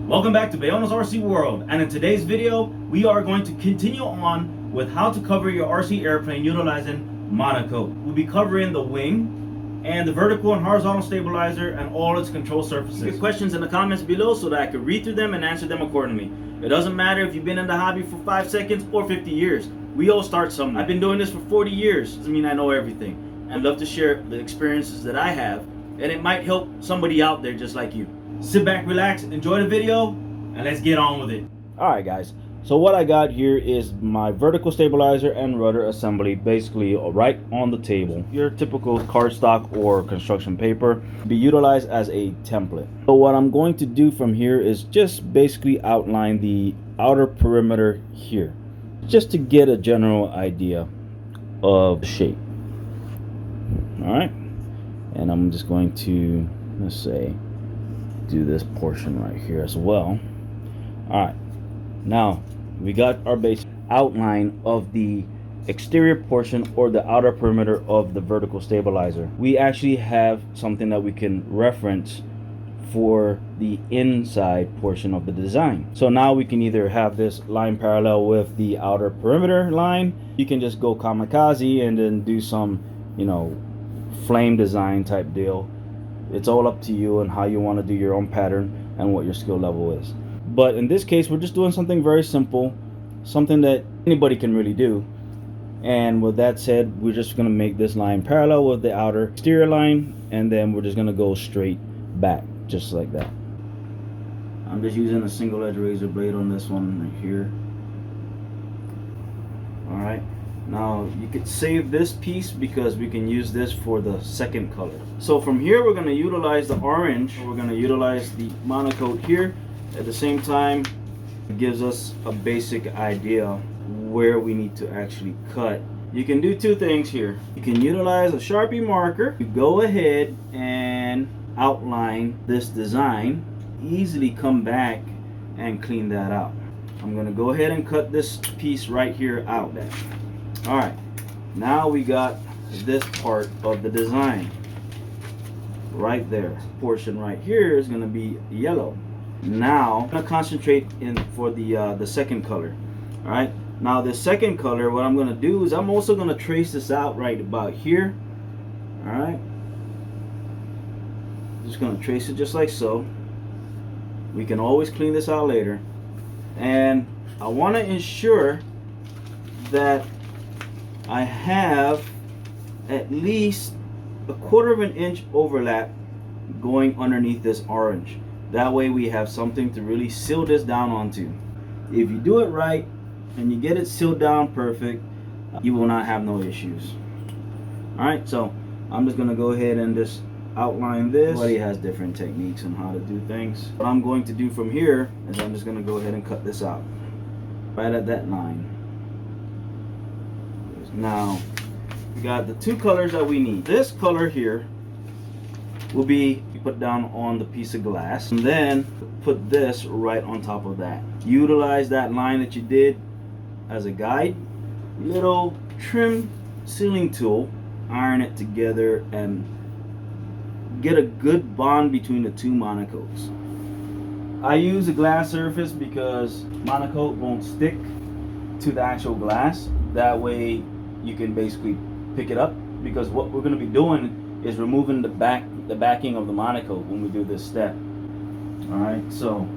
Welcome back to Bayona's RC World, and in today's video we are going to continue on with how to cover your RC airplane utilizing Monokote. We'll be covering the wing and the vertical and horizontal stabilizer and all its control surfaces. Get questions in the comments below so that I can read through them and answer them accordingly. It doesn't matter if you've been in the hobby for 5 seconds or 50 years. We all start somewhere. I've been doing this for 40 years. Doesn't mean I know everything. I'd love to share the experiences that I have, and it might help somebody out there just like you. Sit back, relax, enjoy the video, and let's get on with it. Alright guys, so what I got here is my vertical stabilizer and rudder assembly, basically right on the table. Your typical cardstock or construction paper be utilized as a template. So what I'm going to do from here is just basically outline the outer perimeter here, just to get a general idea of the shape. Alright, and I'm just going to, let's say, do this portion right here as well. All right, now we got our base outline of the exterior portion or the outer perimeter of the vertical stabilizer. We actually have something that we can reference for the inside portion of the design. So now we can either have this line parallel with the outer perimeter line. You can just go kamikaze and then do some, you know, flame design type deal. It's all up to you and how you want to do your own pattern and what your skill level is. But in this case, we're just doing something very simple, something that anybody can really do. And with that said, we're just going to make this line parallel with the outer exterior line, and then we're just going to go straight back, just like that. I'm just using a single edge razor blade on this one right here. All right. Now you could save this piece because we can use this for the second color. So from here we're going to utilize the orange. We're going to utilize the Monokote here. At the same time, it gives us a basic idea where we need to actually cut. You can do two things here. You can utilize a Sharpie marker. You go ahead and outline this design. Easily come back and clean that out. I'm going to go ahead and cut this piece right here out. Alright, now we got this part of the design right there. This portion right here is going to be yellow. Now I'm going to concentrate in for the second color. Alright, now the second color, what I'm going to do is I'm also going to trace this out right about here. Alright, just going to trace it just like so. We can always clean this out later, and I want to ensure that I have at least a 1/4 of an inch overlap going underneath this orange. That way we have something to really seal this down onto. If you do it right and you get it sealed down perfect, you will not have no issues. Alright, so I'm just going to go ahead and just outline this. Everybody has different techniques on how to do things. What I'm going to do from here is I'm just going to go ahead and cut this out right at that line. Now we got the two colors that we need. This color here will be put down on the piece of glass, and then put this right on top of that. Utilize that line that you did as a guide. Little trim sealing tool, iron it together and get a good bond between the two Monokotes. I use a glass surface because Monokote won't stick to the actual glass. That way you can basically pick it up, because what we're going to be doing is removing the backing of the Monokote when we do this step. Alright, so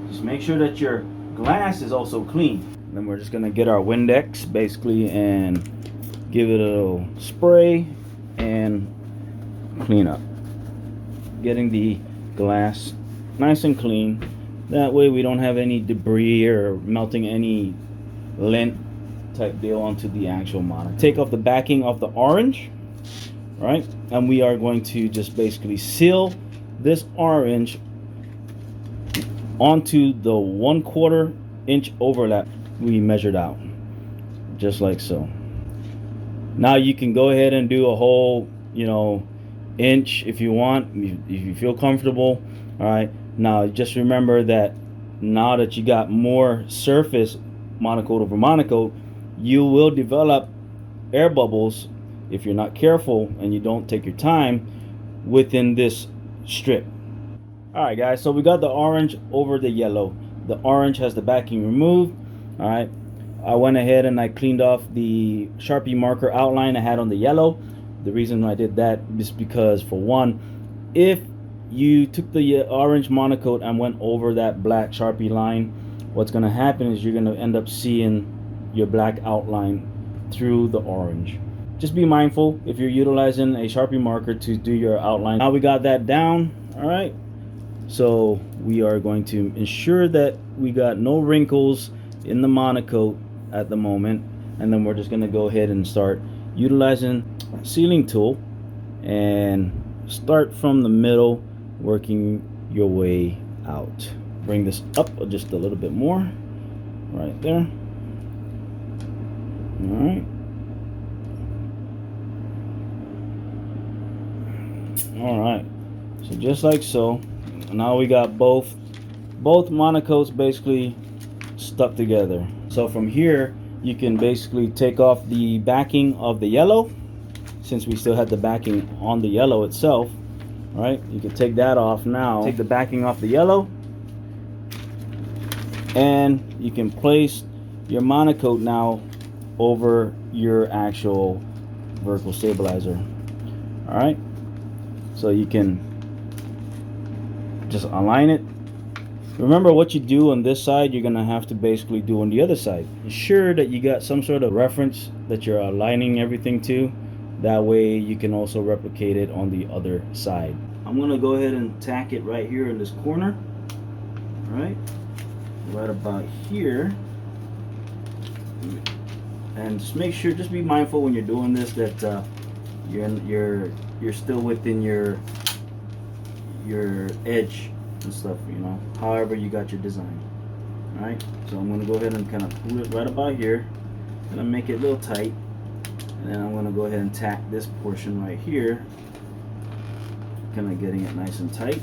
just make sure that your glass is also clean. Then we're just going to get our Windex basically and give it a little spray and clean up, getting the glass nice and clean. That way we don't have any debris or melting any lint type deal onto the actual Monokote. Take off the backing of the orange, right? And we are going to just basically seal this orange onto the 1/4 inch overlap we measured out, just like so. Now you can go ahead and do a whole, you know, inch if you want, if you feel comfortable. All right, now just remember that now that you got more surface Monokote over Monokote, you will develop air bubbles if you're not careful and you don't take your time within this strip. Alright guys, so we got the orange over the yellow. The orange has the backing removed. Alright, I went ahead and I cleaned off the Sharpie marker outline I had on the yellow. The reason I did that is because, for one, if you took the orange Monokote and went over that black Sharpie line, what's going to happen is you're going to end up seeing your black outline through the orange. Just be mindful if you're utilizing a Sharpie marker to do your outline. Now we got that down. Alright, so we are going to ensure that we got no wrinkles in the Monokote at the moment, and then we're just going to go ahead and start utilizing a sealing tool and start from the middle, working your way out. Bring this up just a little bit more, right there. Alright. Alright, so just like so. Now we got both Monokotes basically stuck together. So from here you can basically take off the backing of the yellow, since we still had the backing on the yellow itself. Right, you can take that off now. Take the backing off the yellow, and you can place your Monokote now over your actual vertical stabilizer. Alright, so you can just align it. Remember, what you do on this side, you're gonna have to basically do on the other side. Ensure that you got some sort of reference that you're aligning everything to. That way you can also replicate it on the other side. I'm gonna go ahead and tack it right here in this corner. Right about here. And just make sure, just be mindful when you're doing this that you're still within your edge and stuff, you know, however you got your design. Alright, so I'm going to go ahead and kind of pull it right about here, and I'm make it a little tight, and then I'm going to go ahead and tack this portion right here, kind of getting it nice and tight,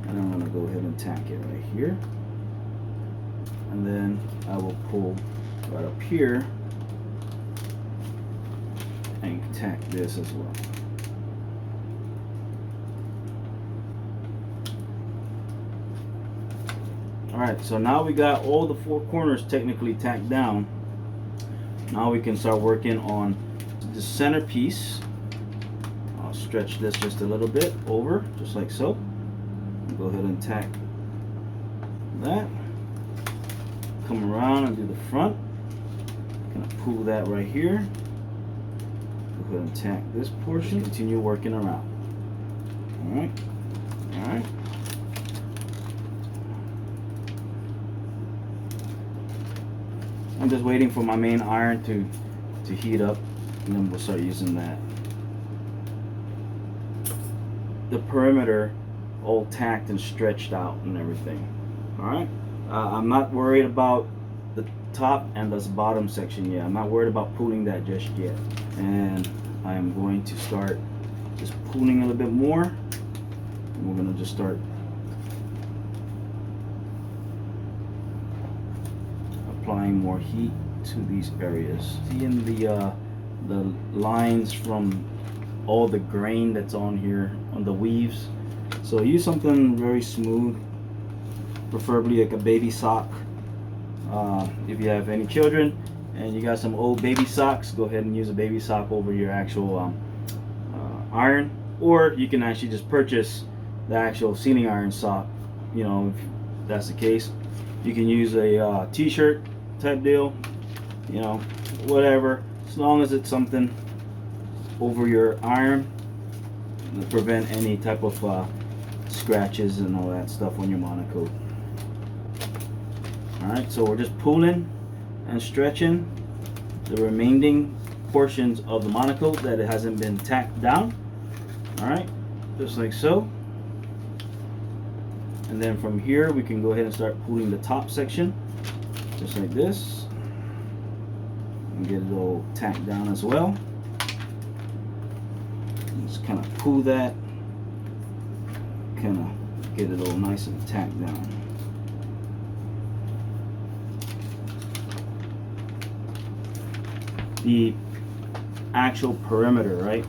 and I'm going to go ahead and tack it right here, and then I will pull right up here and tack this as well. Alright, so now we got all the four corners technically tacked down. Now we can start working on the center piece. I'll stretch this just a little bit over, just like so. Go ahead and tack that. Come around and do the front. Gonna pull that right here. Go ahead and tack this portion. Continue working around. Alright. Alright. I'm just waiting for my main iron to heat up, and then we'll start using that. The perimeter all tacked and stretched out and everything. Alright, I'm not worried about the top and this bottom section yet. I'm not worried about pulling that just yet. And I am going to start just pulling a little bit more, and we're going to just start applying more heat to these areas. Seeing the lines from all the grain that's on here on the weaves. So use something very smooth, preferably like a baby sock. If you have any children and you got some old baby socks, go ahead and use a baby sock over your actual iron, or you can actually just purchase the actual sealing iron sock. You know, if that's the case, you can use a t-shirt type deal, you know, whatever, as long as it's something over your iron to prevent any type of scratches and all that stuff on your Monokote. Alright, so we're just pulling and stretching the remaining portions of the Monokote that it hasn't been tacked down. Alright, just like so. And then from here we can go ahead and start pulling the top section, just like this, and get it all tacked down as well. Just kind of pull that, kind of get it all nice and tacked down. The actual perimeter, right?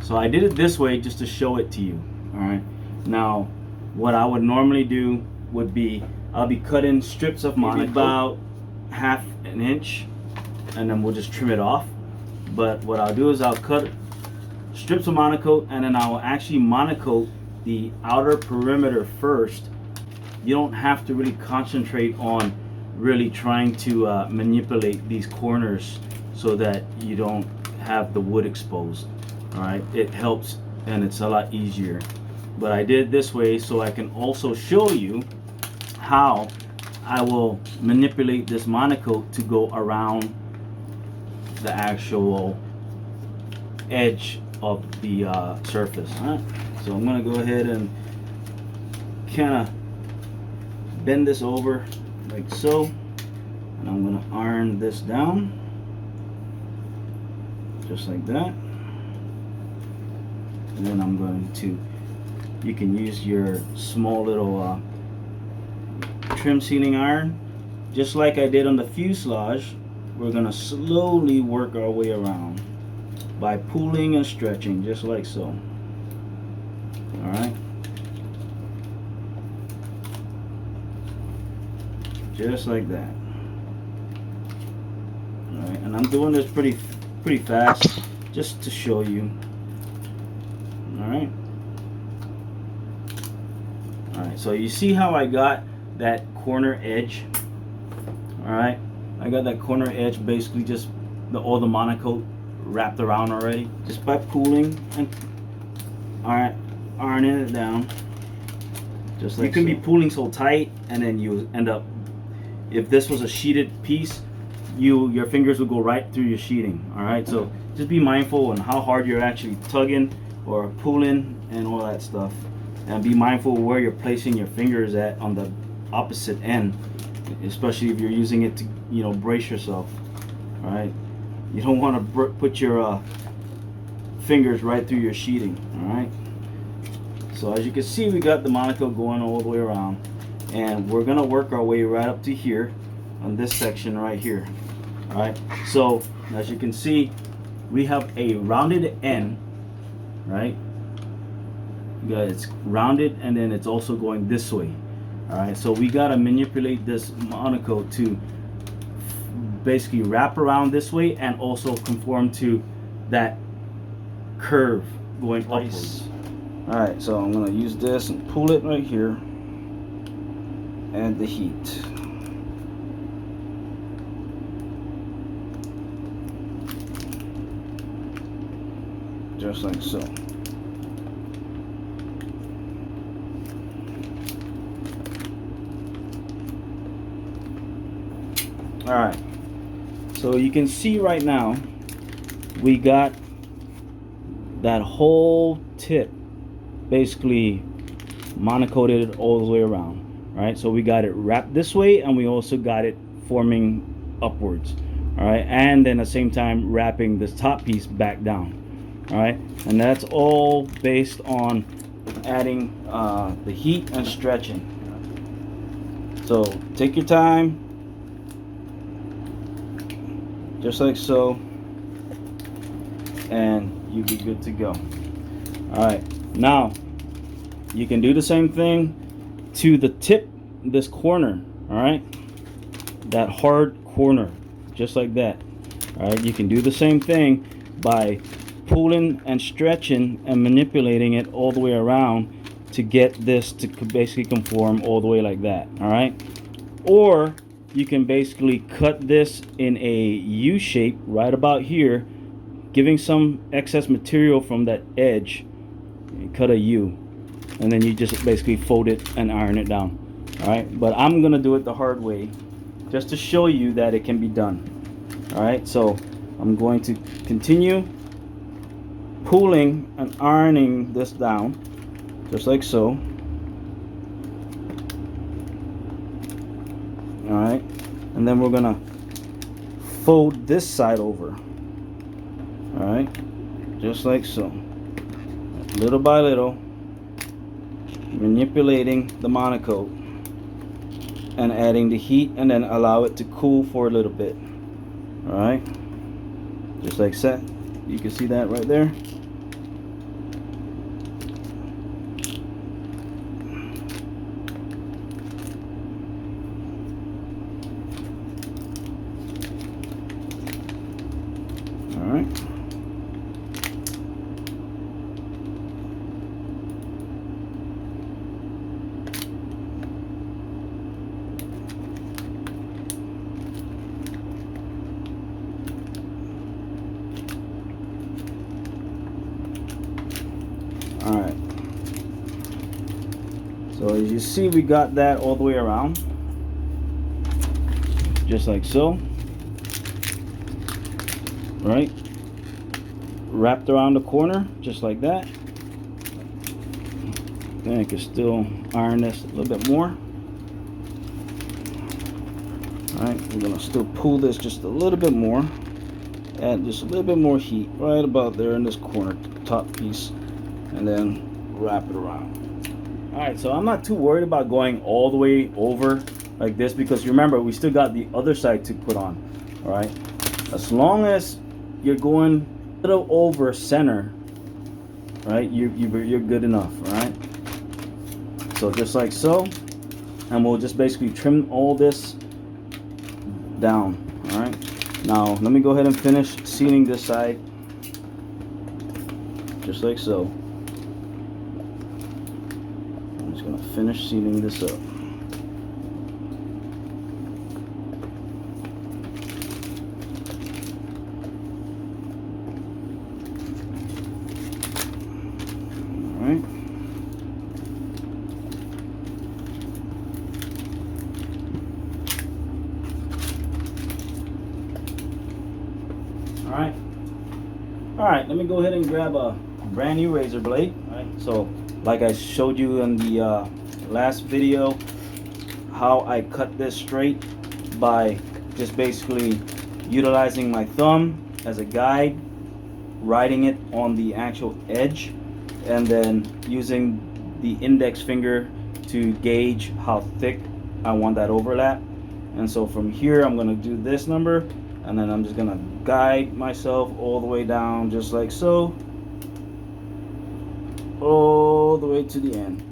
So I did it this way just to show it to you. All right, now what I would normally do would be I'll be cutting strips of Monokote about half an inch, and then we'll just trim it off. But what I'll do is I'll cut strips of Monokote, and then I'll actually Monokote the outer perimeter first. You don't have to really concentrate on really trying to manipulate these corners so that you don't have the wood exposed. All right, it helps and it's a lot easier. But I did it this way so I can also show you how I will manipulate this Monokote to go around the actual edge of the surface. All right, so I'm gonna go ahead and kind of bend this over like so, and I'm gonna iron this down just like that. And then I'm going to, you can use your small little trim sealing iron, just like I did on the fuselage. We're gonna slowly work our way around by pulling and stretching, just like so. All right, just like that. All right, and I'm doing this pretty fast just to show you. All right. All right, so you see how I got that corner edge? All right, I got that corner edge basically just all the Monokote wrapped around already, just by pulling and ironing it down. Just like you can be pulling so tight, and then you end up, if this was a sheeted piece, your fingers will go right through your sheeting. All right, so just be mindful on how hard you're actually tugging or pulling and all that stuff, and be mindful where you're placing your fingers at on the opposite end, especially if you're using it to, you know, brace yourself. All right, you don't want to put your fingers right through your sheeting. All right, so as you can see, we got the Monokote going all the way around, and we're gonna work our way right up to here on this section right here. All right, so as you can see, we have a rounded end, right? It's rounded, and then it's also going this way. All right, so we got to manipulate this Monokote to basically wrap around this way and also conform to that curve going upwards. All right, so I'm going to use this and pull it right here, and the heat. Just like so. All right, so you can see right now we got that whole tip basically monocoated all the way around, right? So we got it wrapped this way, and we also got it forming upwards. All right, and then at the same time wrapping this top piece back down. All right, and that's all based on adding the heat and stretching. So take your time, just like so, and you'll be good to go. All right, now you can do the same thing to the tip, this corner. All right, that hard corner, just like that. All right, you can do the same thing by pulling and stretching and manipulating it all the way around to get this to basically conform all the way like that. All right, or you can basically cut this in a U shape right about here, giving some excess material from that edge. You cut a U, and then you just basically fold it and iron it down. All right, but I'm gonna do it the hard way just to show you that it can be done. All right, so I'm going to continue pulling and ironing this down just like so. All right, and then we're gonna fold this side over. All right, just like so, little by little, manipulating the Monokote and adding the heat, and then allow it to cool for a little bit. All right, just like that. You can see that right there. So as you see, we got that all the way around, just like so, right? Wrapped around the corner, just like that. Then I can still iron this a little bit more. Alright, we're gonna still pull this just a little bit more. Add just a little bit more heat right about there in this corner, top piece, and then wrap it around. Alright, so I'm not too worried about going all the way over like this, because remember, we still got the other side to put on. Alright, as long as you're going a little over center, right, you're good enough. Alright, so just like so, and we'll just basically trim all this down. Alright, now let me go ahead and finish sealing this side, just like so. I'm just gonna finish sealing this up. Alright. Alright, let me go ahead and grab a brand new razor blade. Alright, so like I showed you in the last video, how I cut this straight by just basically utilizing my thumb as a guide, riding it on the actual edge, and then using the index finger to gauge how thick I want that overlap. And so from here, I'm going to do this number, and then I'm just going to guide myself all the way down, just like so, all the way to the end,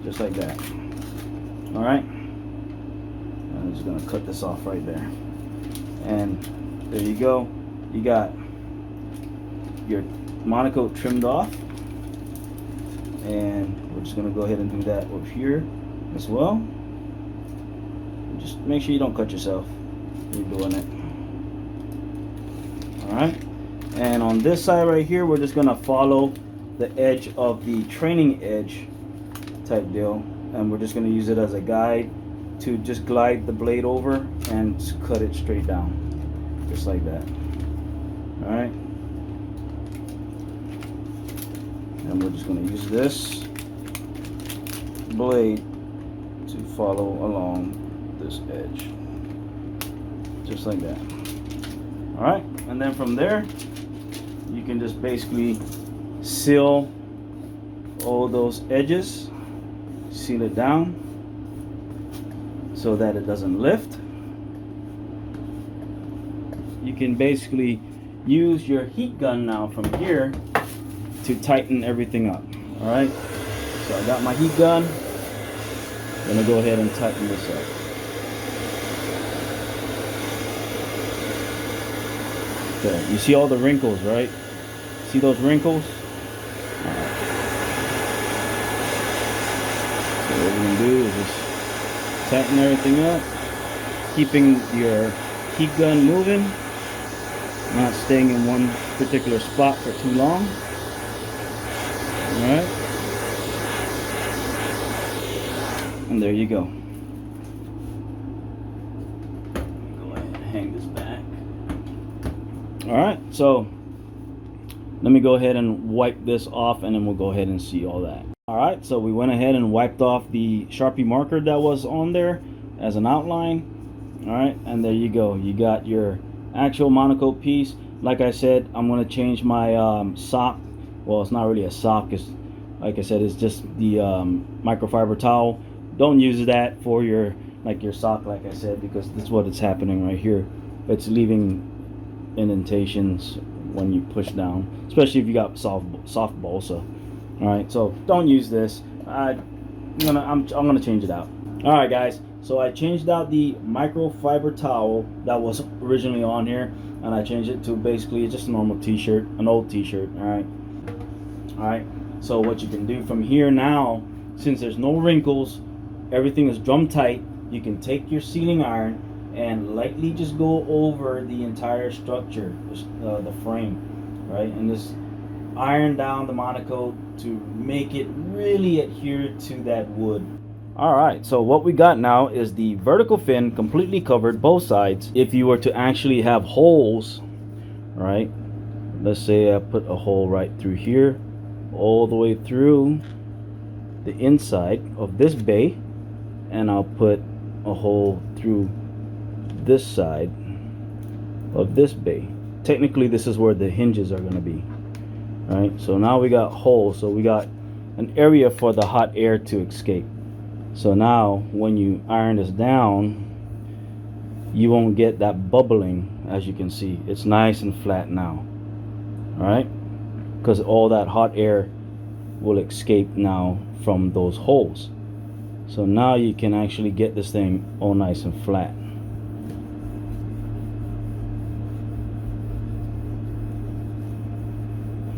just like that. All right, I'm just going to cut this off right there, and there you go. You got your Monokote trimmed off, and we're just going to go ahead and do that over here as well. Just make sure you don't cut yourself when you're doing it. Alright, and on this side right here, we're just going to follow the edge of the training edge type deal, and we're just going to use it as a guide to just glide the blade over and just cut it straight down, just like that. Alright, and we're just going to use this blade to follow along this edge, just like that. Alright, and then from there, you can just basically seal all those edges, seal it down so that it doesn't lift. You can basically use your heat gun now from here to tighten everything up. Alright, so I got my heat gun. I'm gonna go ahead and tighten this up. Okay, you see all the wrinkles, right? See those wrinkles? Alright. So what we're gonna do is just tighten everything up, keeping your heat gun moving, not staying in one particular spot for too long. Alright. And there you go. Go ahead and hang this back. Alright, so let me go ahead and wipe this off, and then we'll go ahead and see all that. Alright, so we went ahead and wiped off the Sharpie marker that was on there as an outline. Alright, and there you go. You got your actual Monokote piece. Like I said, I'm going to change my sock. Well, it's not really a sock. It's, like I said, it's just the microfiber towel. Don't use that for your sock, like I said, because this is what is happening right here. It's leaving indentations when you push down, especially if you got soft balsa. All right, so don't use this. I'm gonna change it out. All right, guys. So I changed out the microfiber towel that was originally on here, and I changed it to basically just a normal t-shirt, an old t-shirt. All right. All right. So what you can do from here now, since there's no wrinkles, everything is drum tight, you can take your sealing iron and lightly just go over the entire structure, the frame, right? And just iron down the Monokote to make it really adhere to that wood. Alright, so what we got now is the vertical fin completely covered both sides. If you were to actually have holes, right, let's say I put a hole right through here, all the way through the inside of this bay, and I'll put a hole through this side of this bay. Technically this is where the hinges are going to be, right? So now we got holes, so we got an area for the hot air to escape. So now when you iron this down, you won't get that bubbling. As you can see, it's nice and flat now, all right, because all that hot air will escape now from those holes. So now you can actually get this thing all nice and flat.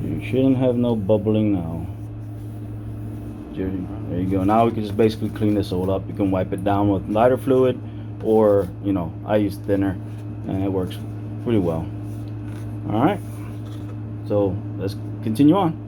You shouldn't have no bubbling now. There you go. Now we can just basically clean this all up. You can wipe it down with lighter fluid, or you know, I use thinner, and it works pretty well. All right, so let's continue on.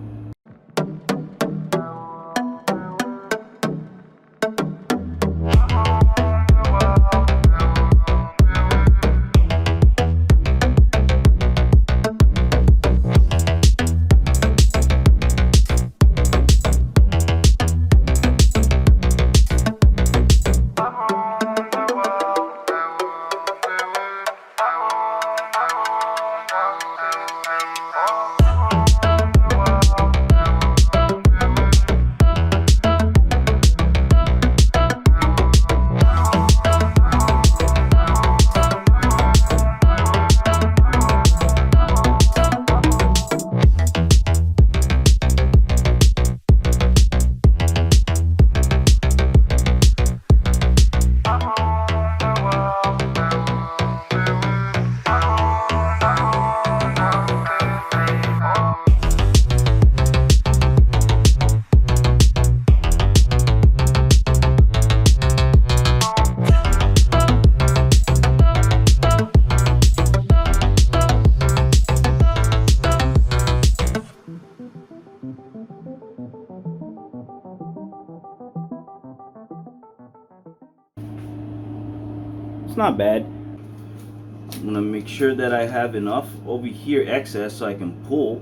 It's not bad. I'm gonna make sure that I have enough over here excess so I can pull.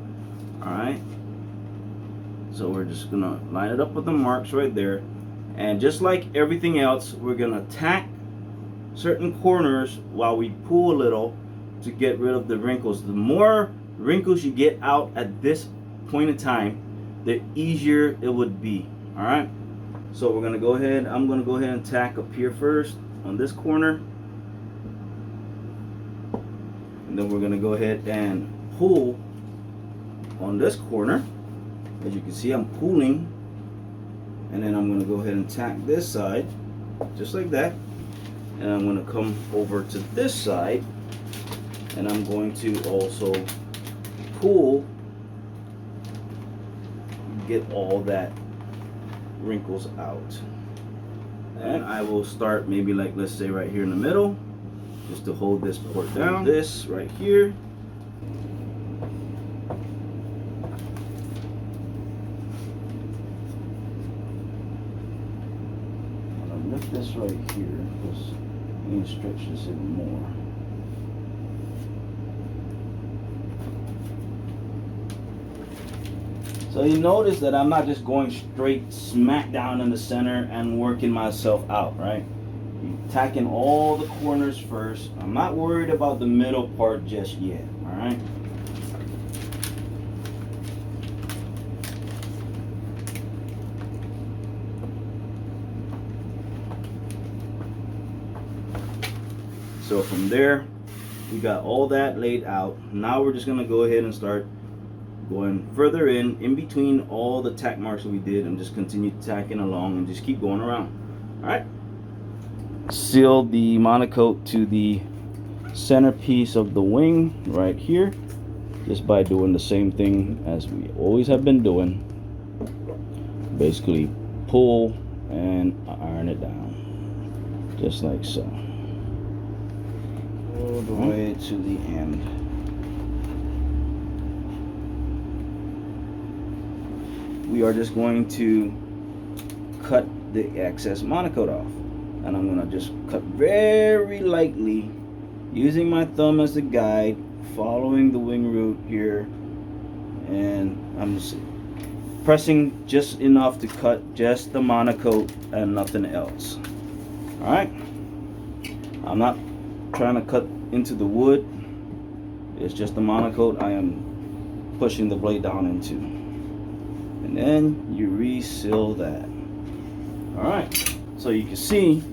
Alright, so we're just gonna line it up with the marks right there, and just like everything else, we're gonna tack certain corners while we pull a little to get rid of the wrinkles. The more wrinkles you get out at this point in time, the easier it would be. Alright, so we're gonna go ahead, I'm gonna go ahead and tack up here first on this corner, and then we're gonna go ahead and pull on this corner. As you can see, I'm pulling, and then I'm gonna go ahead and tack this side just like that, and I'm gonna come over to this side, and I'm going to also pull, get all that wrinkles out. And I will start maybe like, let's say right here in the middle, just to hold this part down. This right here. I'm gonna lift this right here because I need to stretch this even more. So you notice that I'm not just going straight smack down in the center and working myself out, right? You're tacking all the corners first. I'm not worried about the middle part just yet, all right? So from there, we got all that laid out. Now we're just gonna go ahead and start going further in between all the tack marks that we did, and just continue tacking along and just keep going around. All right, seal the Monokote to the centerpiece of the wing right here, just by doing the same thing as we always have been doing. Basically pull and iron it down just like so, all the way to the end. We are just going to cut the excess Monokote off. And I'm gonna just cut very lightly using my thumb as the guide, following the wing root here, and I'm just pressing just enough to cut just the Monokote and nothing else. Alright, I'm not trying to cut into the wood, it's just the Monokote I am pushing the blade down into. And then you reseal that. Alright, so you can see,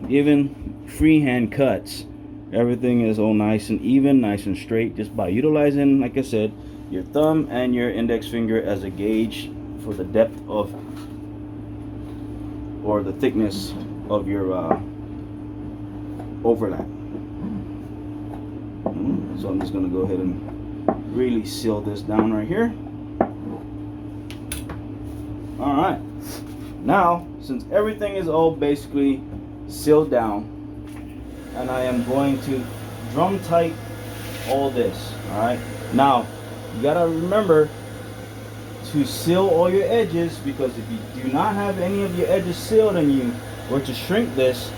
given freehand cuts, everything is all nice and even, nice and straight, just by utilizing, like I said, your thumb and your index finger as a gauge for the depth of or the thickness of your overlap. So I'm just going to go ahead and really seal this down right here. Alright, now since everything is all basically sealed down, and I am going to drum tight all this. Alright, now you gotta remember to seal all your edges, because if you do not have any of your edges sealed and you were to shrink this,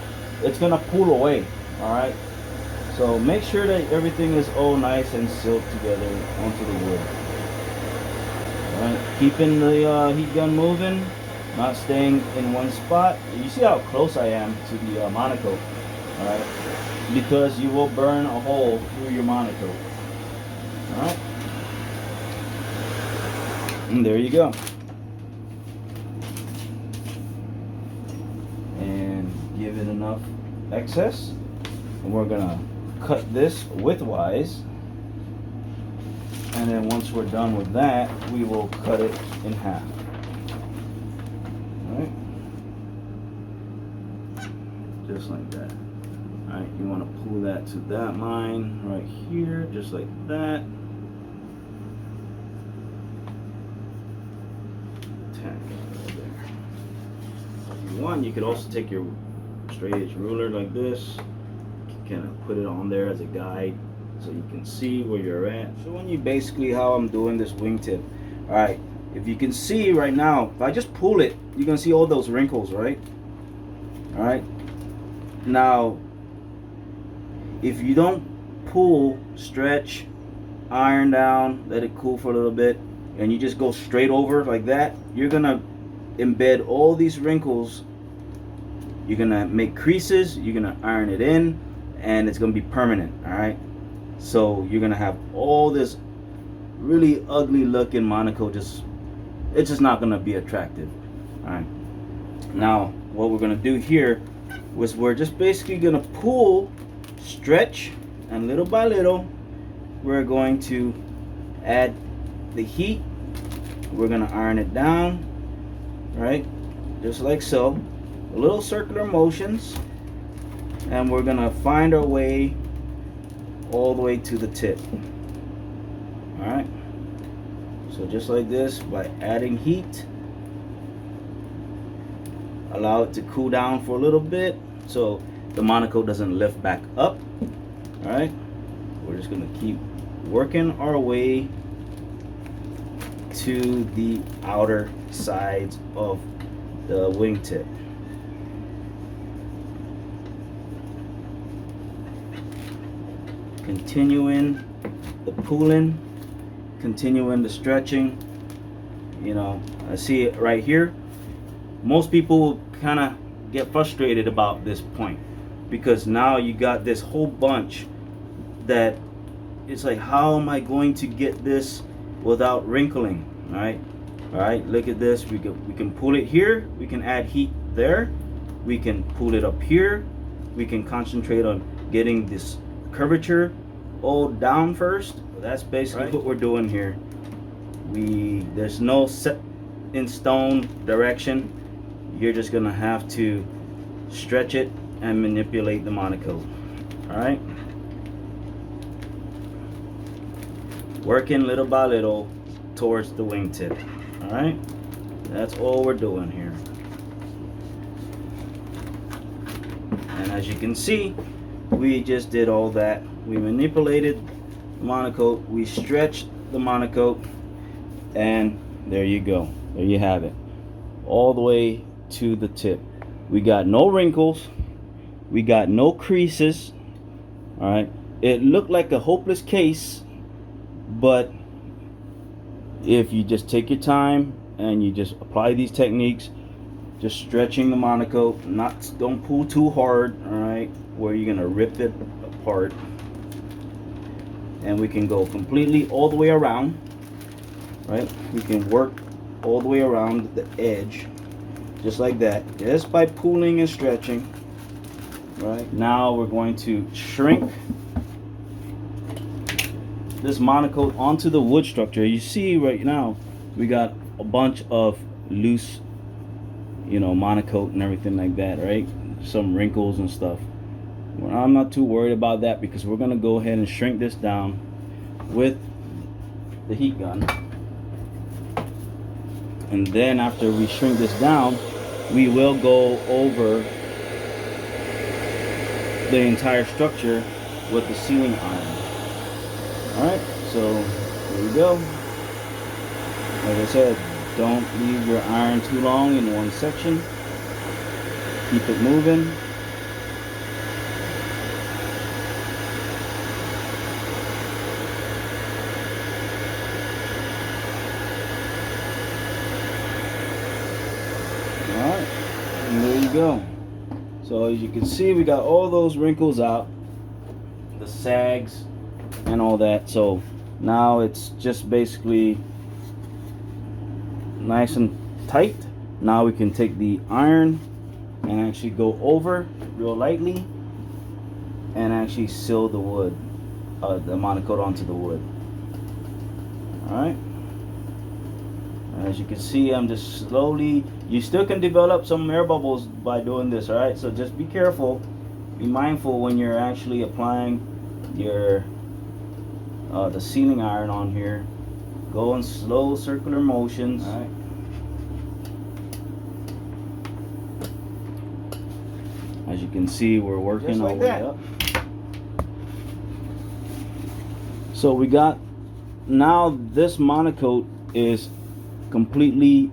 it's gonna pull away. Alright, so make sure that everything is all nice and sealed together onto the wood. Alright, keeping the heat gun moving, not staying in one spot. You see how close I am to the Monokote. Alright, because you will burn a hole through your Monokote. Alright, and there you go. And give it enough excess, and we're gonna cut this widthwise, and then once we're done with that, we will cut it in half. Alright, just like that. Alright, you want to pull that to that line right here, just like that. Tack it right there. If you want, you could also take your straight edge ruler like this, kind of put it on there as a guide so you can see where you're at. Showing you basically how I'm doing this wingtip. Alright, if you can see right now, if I just pull it, you're going to see all those wrinkles, right? Alright, now if you don't pull, stretch, iron down, let it cool for a little bit, and you just go straight over like that, you're gonna embed all these wrinkles. You're gonna make creases, you're gonna iron it in, and it's gonna be permanent. Alright, so you're gonna have all this really ugly looking Monokote, it's just not gonna be attractive. Alright, now what we're gonna do here was we're just basically gonna pull, stretch, and little by little we're going to add the heat. We're gonna iron it down, right, just like so, little circular motions, and we're gonna find our way all the way to the tip. All right, so just like this, by adding heat, allow it to cool down for a little bit so the Monokote doesn't lift back up. All right, we're just gonna keep working our way to the outer sides of the wingtip. Continuing the pulling, continuing the stretching. You know, I see it right here. Most people kind of get frustrated about this point, because now you got this whole bunch that it's like, how am I going to get this without wrinkling? All right, look at this. We can pull it here, we can add heat there, we can pull it up here, we can concentrate on getting this curvature all down first. That's basically what we're doing here. There's no set in stone direction. You're just gonna have to stretch it and manipulate the Monokote. All right, working little by little towards the wingtip. All right, that's all we're doing here. And as you can see, we just did all that. We manipulated the Monokote, we stretched the Monokote, and there you go. There you have it. All the way to the tip. We got no wrinkles, we got no creases. All right, it looked like a hopeless case, but if you just take your time and you just apply these techniques, just stretching the Monokote, don't pull too hard, all right, where you're gonna rip it apart. And we can go completely all the way around, right? We can work all the way around the edge, just like that, just by pulling and stretching. Right now we're going to shrink this Monokote onto the wood structure. You see right now we got a bunch of loose, Monokote and everything like that, right? Some wrinkles and stuff. Well, I'm not too worried about that because we're gonna go ahead and shrink this down with the heat gun. And then after we shrink this down, we will go over the entire structure with the sealing iron. Alright, so here we go. Like I said, don't leave your iron too long in one section. Keep it moving. Alright, and there you go. So as you can see, we got all those wrinkles out, the sags and all that. So now it's just basically nice and tight. Now we can take the iron and actually go over real lightly and actually seal the wood, the Monokote onto the wood. Alright, as you can see, I'm just slowly, you still can develop some air bubbles by doing this. Alright, so just be careful, be mindful when you're actually applying your the sealing iron on here. Go in slow circular motions. All right. As you can see, we're working our way up. So we got, now this Monokote is completely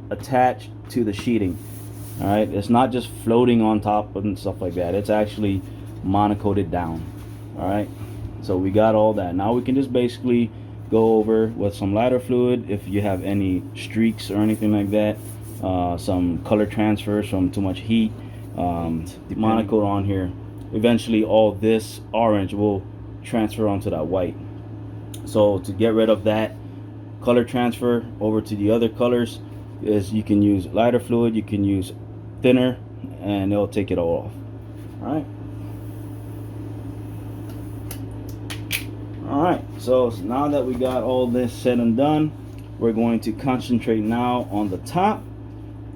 attached to the sheeting. All right, it's not just floating on top and stuff like that. It's actually monocoated down. All right, so we got all that. Now we can just basically go over with some lighter fluid if you have any streaks or anything like that, some color transfers from too much heat, the Monokote on here. Eventually all this orange will transfer onto that white. So to get rid of that color transfer over to the other colors, is you can use lighter fluid, you can use thinner, and it'll take it all off. All right, so now that we got all this said and done, we're going to concentrate now on the top.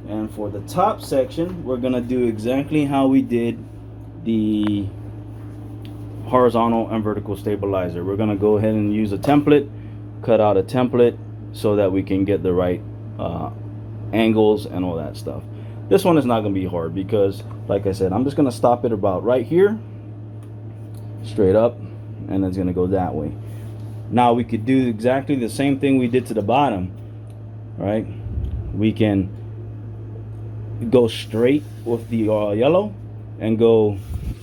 And for the top section, we're gonna do exactly how we did the horizontal and vertical stabilizer. We're gonna go ahead and use a template, cut out a template so that we can get the right angles and all that stuff. This one is not gonna be hard because, like I said, I'm just gonna stop it about right here, straight up, and it's gonna go that way. Now we could do exactly the same thing we did to the bottom, right? We can go straight with the yellow and go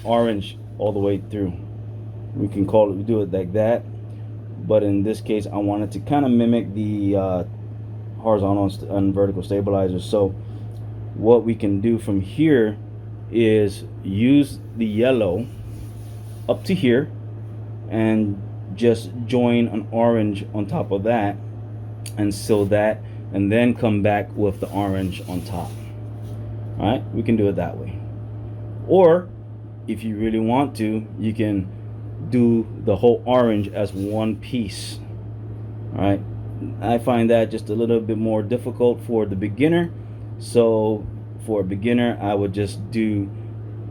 orange all the way through. We can do it like that, but in this case I wanted to kind of mimic the horizontal and vertical stabilizers. So what we can do from here is use the yellow up to here and just join an orange on top of that and seal that, and then come back with the orange on top. All right, we can do it that way. Or if you really want to, you can do the whole orange as one piece. All right, I find that just a little bit more difficult for the beginner. So for a beginner, I would just do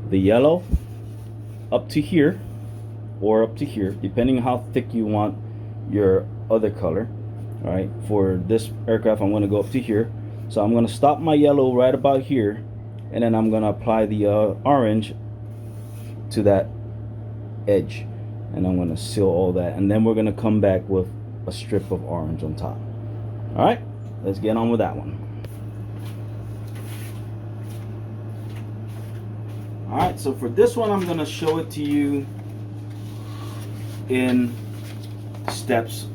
the yellow up to here or up to here, depending on how thick you want your other color. All right, for this aircraft, I'm going to go up to here. So I'm going to stop my yellow right about here, and then I'm going to apply the orange to that edge, and I'm going to seal all that, and then we're going to come back with a strip of orange on top. All right, let's get on with that one. Alright, so for this one I'm going to show it to you in steps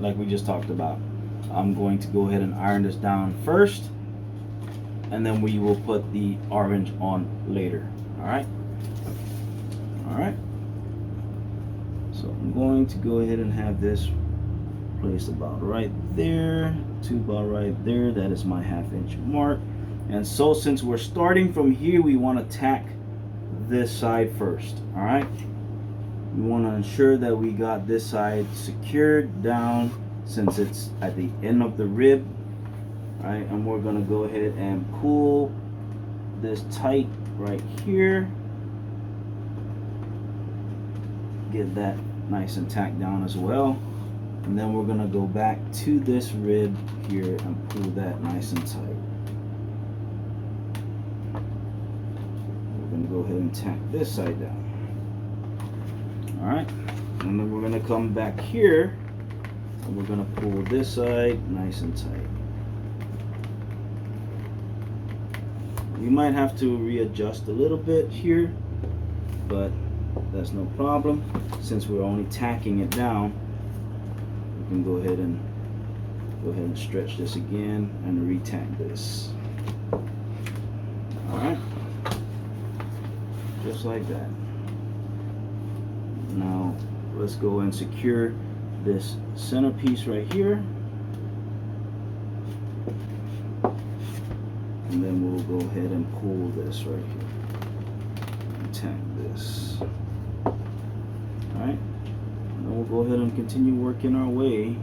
like we just talked about. I'm going to go ahead and iron this down first, and then we will put the orange on later. Alright? Alright. So I'm going to go ahead and have this placed about right there to about right there. That is my 1/2 inch mark. And so since we're starting from here, we want to tack this side first. Alright? We want to ensure that we got this side secured down since it's at the end of the rib. Alright, and we're going to go ahead and pull this tight right here. Get that nice and tacked down as well. And then we're going to go back to this rib here and pull that nice and tight. We're going to go ahead and tack this side down. Alright, and then we're going to come back here and we're going to pull this side nice and tight. You might have to readjust a little bit here, but that's no problem. Since we're only tacking it down, we can go ahead and stretch this again and re-tack this. Alright, just like that. Now let's go and secure this centerpiece right here, and then we'll go ahead and pull this right here and tack this. Alright, and then we'll go ahead and continue working our way.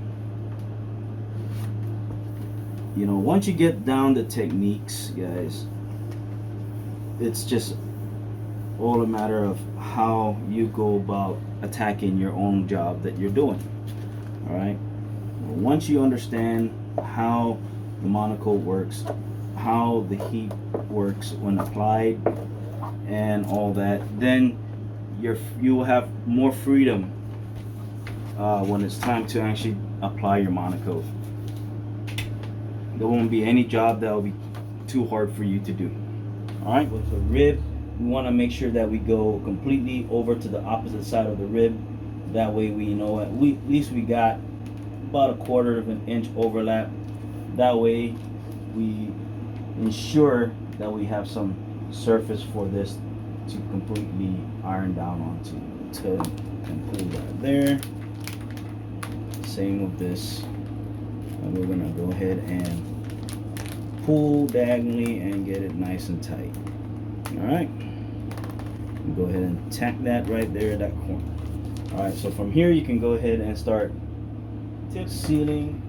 You know, once you get down the techniques, guys, it's just all a matter of how you go about attacking your own job that you're doing. All right, once you understand how the Monokote works, how the heat works when applied and all that, then you will have more freedom when it's time to actually apply your Monokote. There won't be any job that will be too hard for you to do. All right, with the rib, we want to make sure that we go completely over to the opposite side of the rib. That way we know at least we got about 1/4 of an inch overlap. That way we ensure that we have some surface for this to completely iron down onto. And pull that there. Same with this. And we're gonna go ahead and pull diagonally and get it nice and tight. Alright. Go ahead and tack that right there at that corner. Alright, so from here you can go ahead and start tip sealing.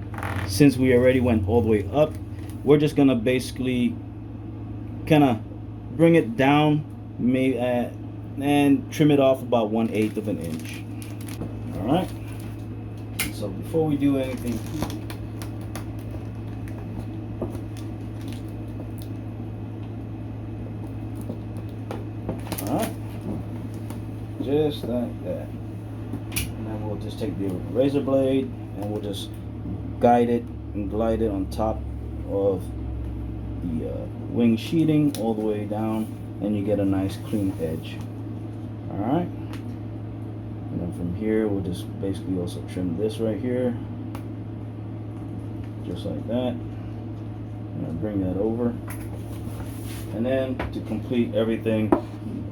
Since we already went all the way up, we're just gonna basically kind of bring it down and trim it off about 1/8 of an inch. Alright, so before we do anything, alright, just like that. And then we'll just take the razor blade and we'll just guide it and glide it on top of the wing sheeting all the way down, and you get a nice clean edge. Alright, and then from here we'll just basically also trim this right here, just like that. And bring that over, and then to complete everything,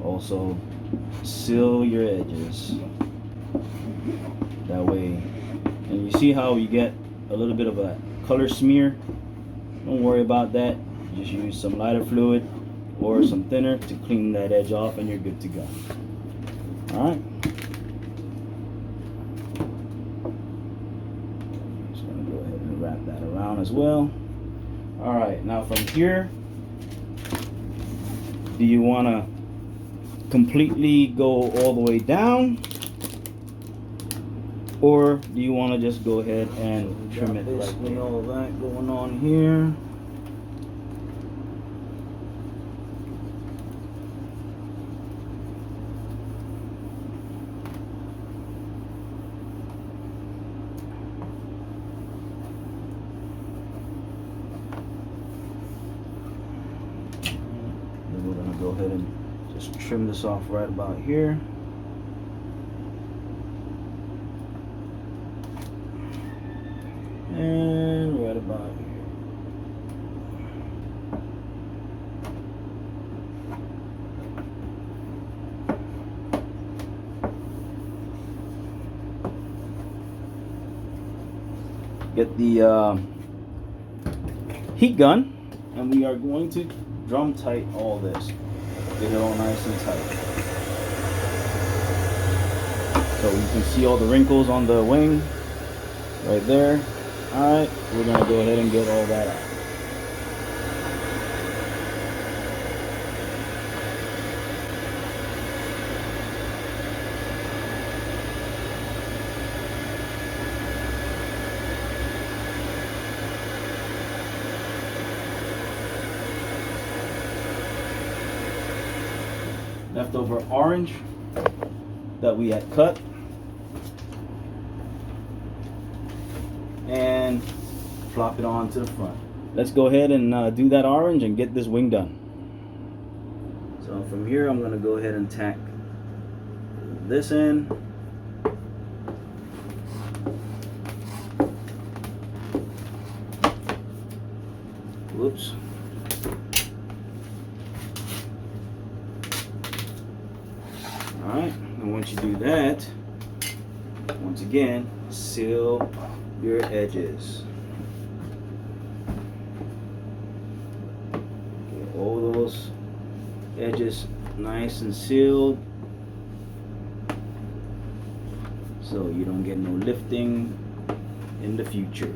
also seal your edges. That way, and you see how you get a little bit of a color smear? Don't worry about that. Just use some lighter fluid or some thinner to clean that edge off, and you're good to go. Alright. Just gonna go ahead and wrap that around as well. Alright, now from here, do you want to completely go all the way down, or do you want to just go ahead and trim it? Basically all of that going on here. Then we're going to go ahead and just trim this off right about here. And right about here. Get the heat gun, and we are going to drum tight all this. Get it all nice and tight. So you can see all the wrinkles on the wing right there. Alright, we're going to go ahead and get all that out. Leftover orange that we had cut, and flop it onto the front. Let's go ahead and do that orange and get this wing done. So from here I'm going to go ahead and tack this in. Whoops. Alright, and once you do that, once again, seal your edges. Get all those edges nice and sealed so you don't get no lifting in the future.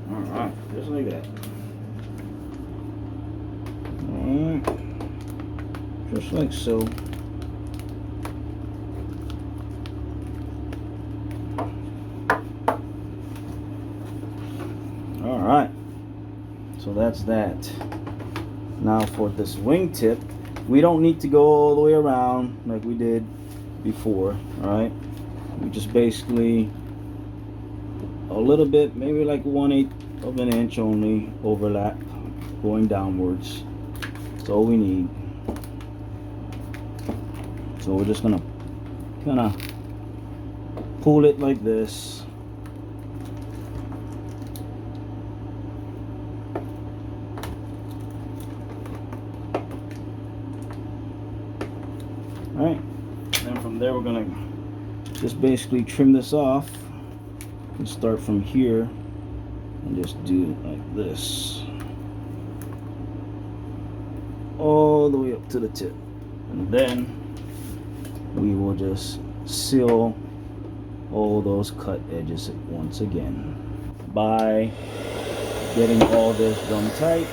Alright, just like that. Just like so. Alright, so that's that. Now for this wingtip, we don't need to go all the way around like we did before. Alright, we just basically a little bit, maybe like 1/8 of an inch only overlap going downwards. That's all we need. So we're just gonna kind of pull it like this. All right, then from there we're gonna just basically trim this off and start from here and just do it like this all the way up to the tip, and then we will just seal all those cut edges once again by getting all this done tight.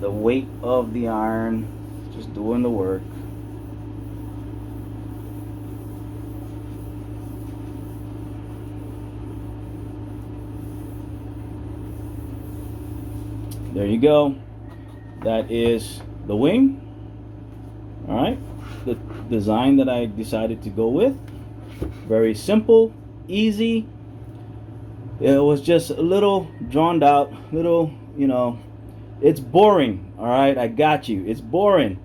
The weight of the iron just doing the work. There you go. That is the wing. All right, the design that I decided to go with. Very simple, easy. It was just a little drawn out, little, you know, it's boring. All right, I got you. It's boring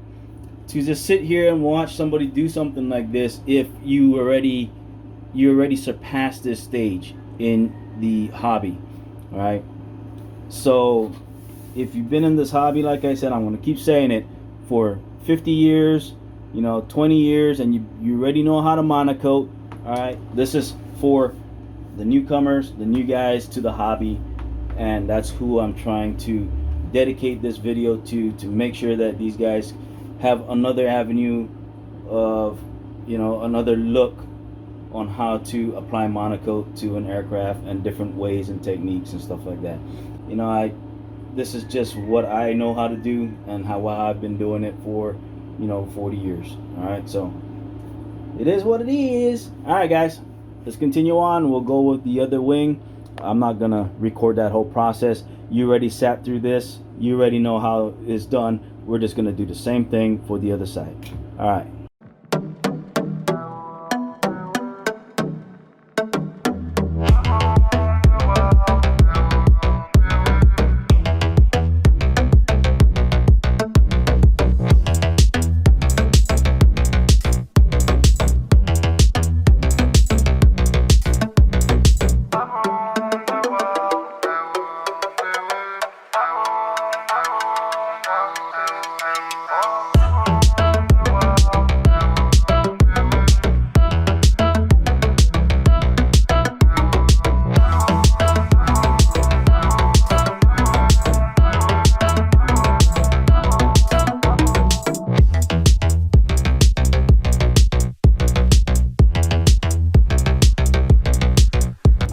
to just sit here and watch somebody do something like this if you already surpassed this stage in the hobby. All right, so if you've been in this hobby, like I said, I'm going to keep saying it, for 50 years, you know, 20 years, and you already know how to monocote. All right, this is for the newcomers, the new guys to the hobby, and that's who I'm trying to dedicate this video to make sure that these guys have another avenue of, you know, another look on how to apply monocote to an aircraft and different ways and techniques and stuff like that. You know, this is just what I know how to do and how I've been doing it for, you know, 40 years. All right, so it is what it is. All right, guys, let's continue on. We'll go with the other wing. I'm not gonna record that whole process. You already sat through this. You already know how it's done. We're just gonna do the same thing for the other side. All right.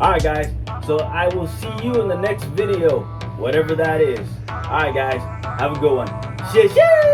Alright guys, so I will see you in the next video, whatever that is. Alright guys, have a good one. Shit.